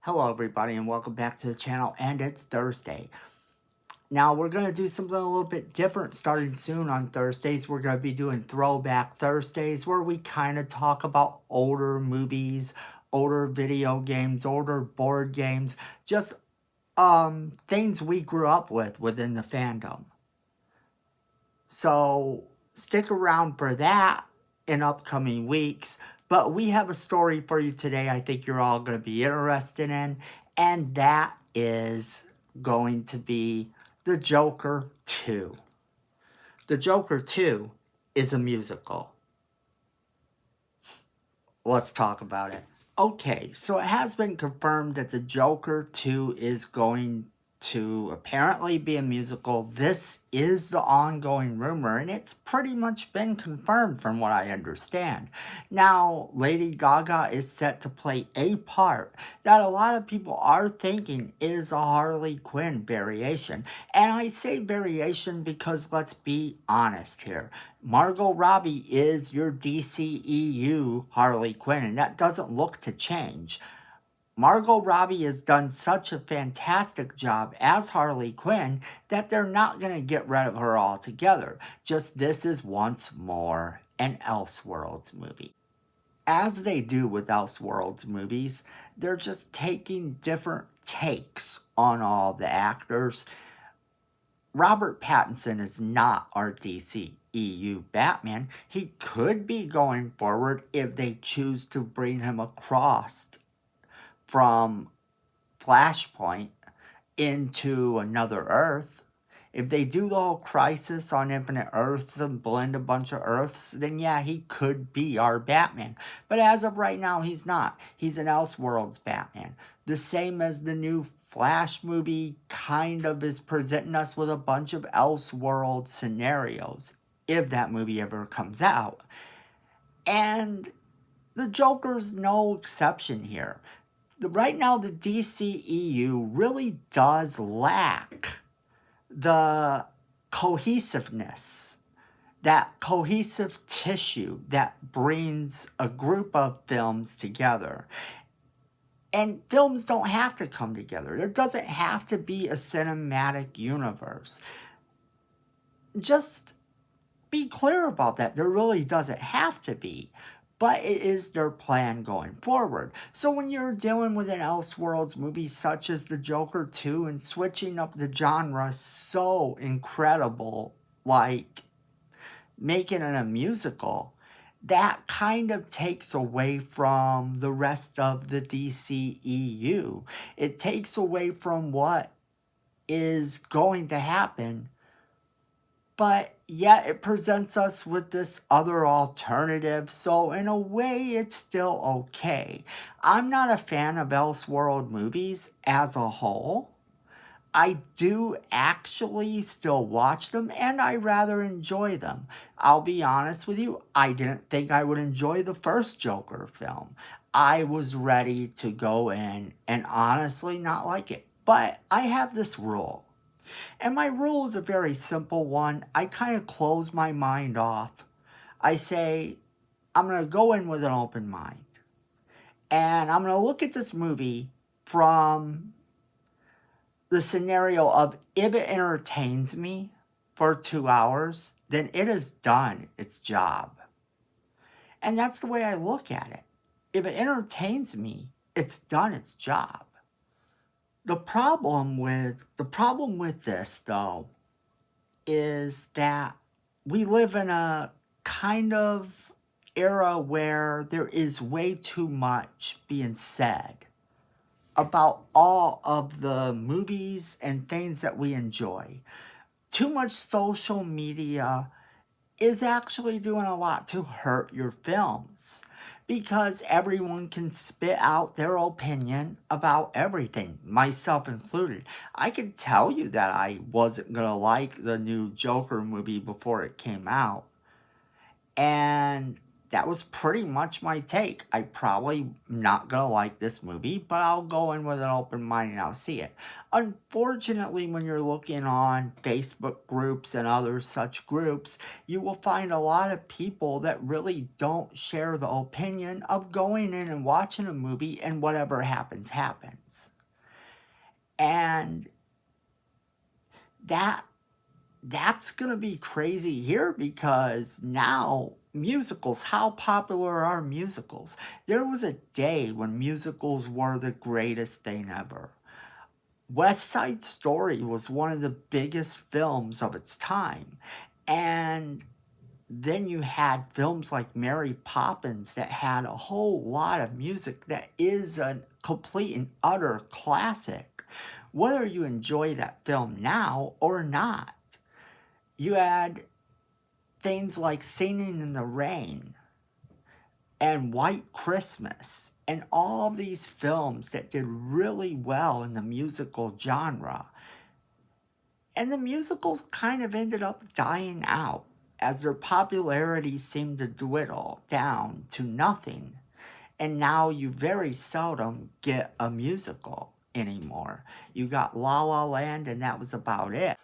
Hello everybody and welcome back to the channel, and it's Thursday. Now we're going to do something a little bit different starting soon on Thursdays. We're going to be doing Throwback Thursdays where we kind of talk about older movies, older video games, older board games, just things we grew up with within the fandom. So stick around for that in upcoming weeks. But we have a story for you today I think you're all going to be interested in. And that is going to be The Joker 2. The Joker 2 is a musical. Let's talk about it. Okay, so it has been confirmed that The Joker 2 is going to apparently be a musical. This is the ongoing rumor, and it's pretty much been confirmed from what I understand. Now, Lady Gaga is set to play a part that a lot of people are thinking is a Harley Quinn variation. And I say variation because let's be honest here. Margot Robbie is your DCEU Harley Quinn, and that doesn't look to change. Margot Robbie has done such a fantastic job as Harley Quinn that they're not going to get rid of her altogether. Just this is once more an Elseworlds movie. As they do with Elseworlds movies, they're just taking different takes on all the actors. Robert Pattinson is not our DCEU Batman. He could be going forward if they choose to bring him across from Flashpoint into another Earth. If they do the whole Crisis on Infinite Earths and blend a bunch of Earths, then yeah, he could be our Batman. But as of right now, he's not. He's an Elseworlds Batman. The same as the new Flash movie kind of is presenting us with a bunch of Elseworld scenarios, if that movie ever comes out. And the Joker's no exception here. Right now, the DCEU really does lack the cohesiveness, that cohesive tissue that brings a group of films together. And films don't have to come together. There doesn't have to be a cinematic universe. Just be clear about that. There really doesn't have to be. But it is their plan going forward. So when you're dealing with an Elseworlds movie such as The Joker 2 and switching up the genre so incredible, like making it a musical, that kind of takes away from the rest of the DCEU. It takes away from what is going to happen, but yet it presents us with this other alternative, so in a way it's still okay. I'm not a fan of Elseworld movies as a whole. I do actually still watch them, and I rather enjoy them. I'll be honest with you, I didn't think I would enjoy the first Joker film. I was ready to go in and honestly not like it. But I have this rule. And my rule is a very simple one. I kind of close my mind off. I say, I'm going to go in with an open mind. And I'm going to look at this movie from the scenario of if it entertains me for 2 hours, then it has done its job. And that's the way I look at it. If it entertains me, it's done its job. The problem with this, though, is that we live in a kind of era where there is way too much being said about all of the movies and things that we enjoy. Too much social media is actually doing a lot to hurt your films because everyone can spit out their opinion about everything, myself included. I could tell you that I wasn't going to like the new Joker movie before it came out. And that was pretty much my take. I probably not gonna like this movie, but I'll go in with an open mind and I'll see it. Unfortunately, when you're looking on Facebook groups and other such groups, you will find a lot of people that really don't share the opinion of going in and watching a movie and whatever happens, happens. And that that's going to be crazy here because now musicals, how popular are musicals? There was a day when musicals were the greatest thing ever. West Side Story was one of the biggest films of its time. And then you had films like Mary Poppins that had a whole lot of music that is a complete and utter classic, whether you enjoy that film now or not. You had things like Singing in the Rain and White Christmas and all of these films that did really well in the musical genre. And the musicals kind of ended up dying out as their popularity seemed to dwindle down to nothing. And now you very seldom get a musical anymore. You got La La Land, and that was about it.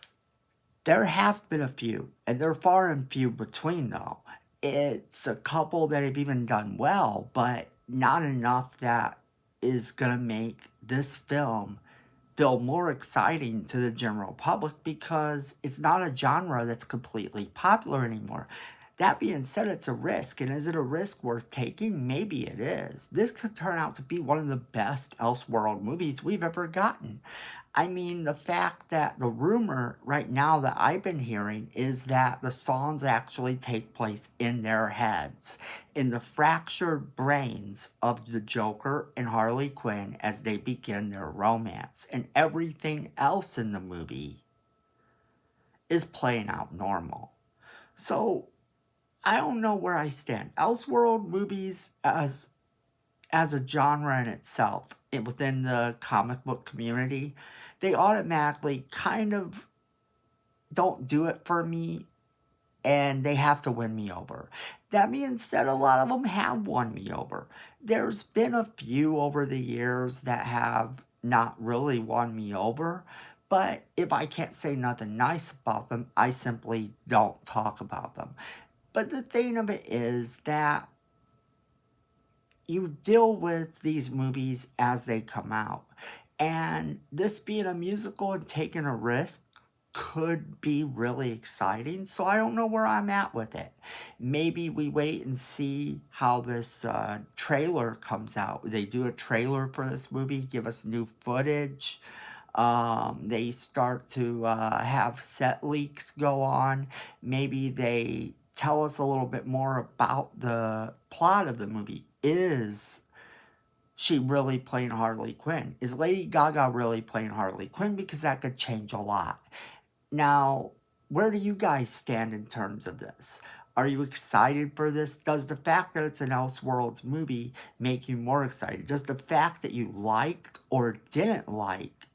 There have been a few, and they're far and few between, though. It's a couple that have even done well, but not enough that is going to make this film feel more exciting to the general public because it's not a genre that's completely popular anymore. That being said, it's a risk, and is it a risk worth taking? Maybe it is. This could turn out to be one of the best Elseworld movies we've ever gotten. I mean, the fact that the rumor right now that I've been hearing is that the songs actually take place in their heads, in the fractured brains of the Joker and Harley Quinn as they begin their romance, and everything else in the movie is playing out normal. So, I don't know where I stand. Elseworld movies as a genre in itself, within the comic book community, they automatically kind of don't do it for me, and they have to win me over. That being said, a lot of them have won me over. There's been a few over the years that have not really won me over, but if I can't say nothing nice about them, I simply don't talk about them. But the thing of it is that you deal with these movies as they come out. And this being a musical and taking a risk could be really exciting. So I don't know where I'm at with it. Maybe we wait and see how this trailer comes out. They do a trailer for this movie, give us new footage. They start to have set leaks go on. Maybe they tell us a little bit more about the plot of the movie. Is she really playing Harley Quinn? Is Lady Gaga really playing Harley Quinn? Because that could change a lot. Now, where do you guys stand in terms of this? Are you excited for this? Does the fact that it's an Elseworlds movie make you more excited? Does the fact that you liked or didn't like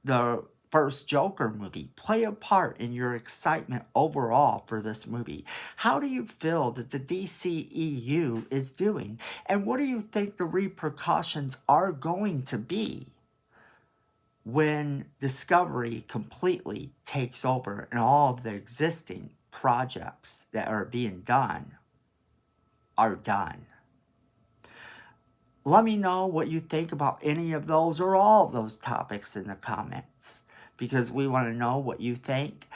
the first Joker movie play a part in your excitement overall for this movie? How do you feel that the DCEU is doing? And what do you think the repercussions are going to be when Discovery completely takes over and all of the existing projects that are being done are done? Let me know what you think about any of those or all of those topics in the comments, because we want to know what you think.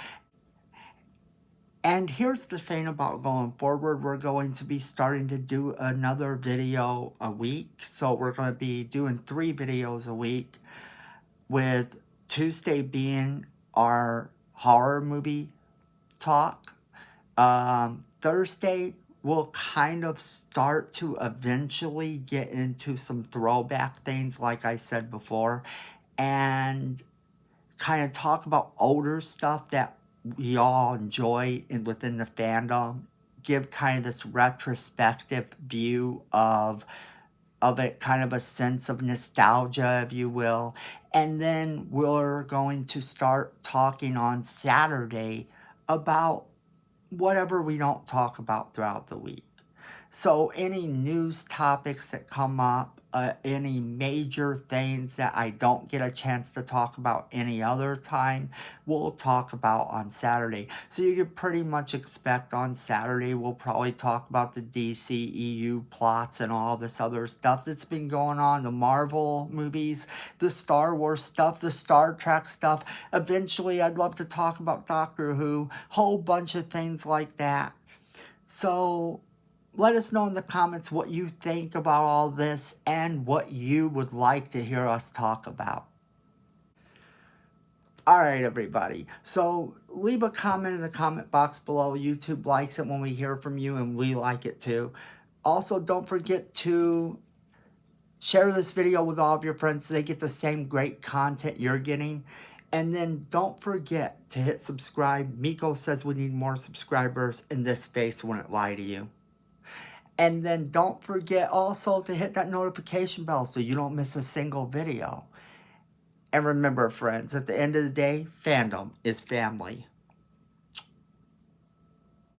And here's the thing about going forward. We're going to be starting to do another video a week. So we're going to be doing 3 videos a week, with Tuesday being our horror movie talk. Thursday, we'll kind of start to eventually get into some throwback things, like I said before, and kind of talk about older stuff that we all enjoy within the fandom. Give kind of this retrospective view of it, kind of a sense of nostalgia, if you will. And then we're going to start talking on Saturday about whatever we don't talk about throughout the week. So any news topics that come up, any major things that I don't get a chance to talk about any other time, we'll talk about on Saturday. So you can pretty much expect on Saturday we'll probably talk about the DCEU plots and all this other stuff that's been going on, the Marvel movies, the Star Wars stuff, the Star Trek stuff. Eventually I'd love to talk about Doctor Who, whole bunch of things like that. So let us know in the comments what you think about all this and what you would like to hear us talk about. Alright, everybody. So leave a comment in the comment box below. YouTube likes it when we hear from you, and we like it too. Also, don't forget to share this video with all of your friends so they get the same great content you're getting. And then don't forget to hit subscribe. Miko says we need more subscribers, and this face wouldn't lie to you. And then don't forget also to hit that notification bell so you don't miss a single video. And remember, friends, at the end of the day, fandom is family.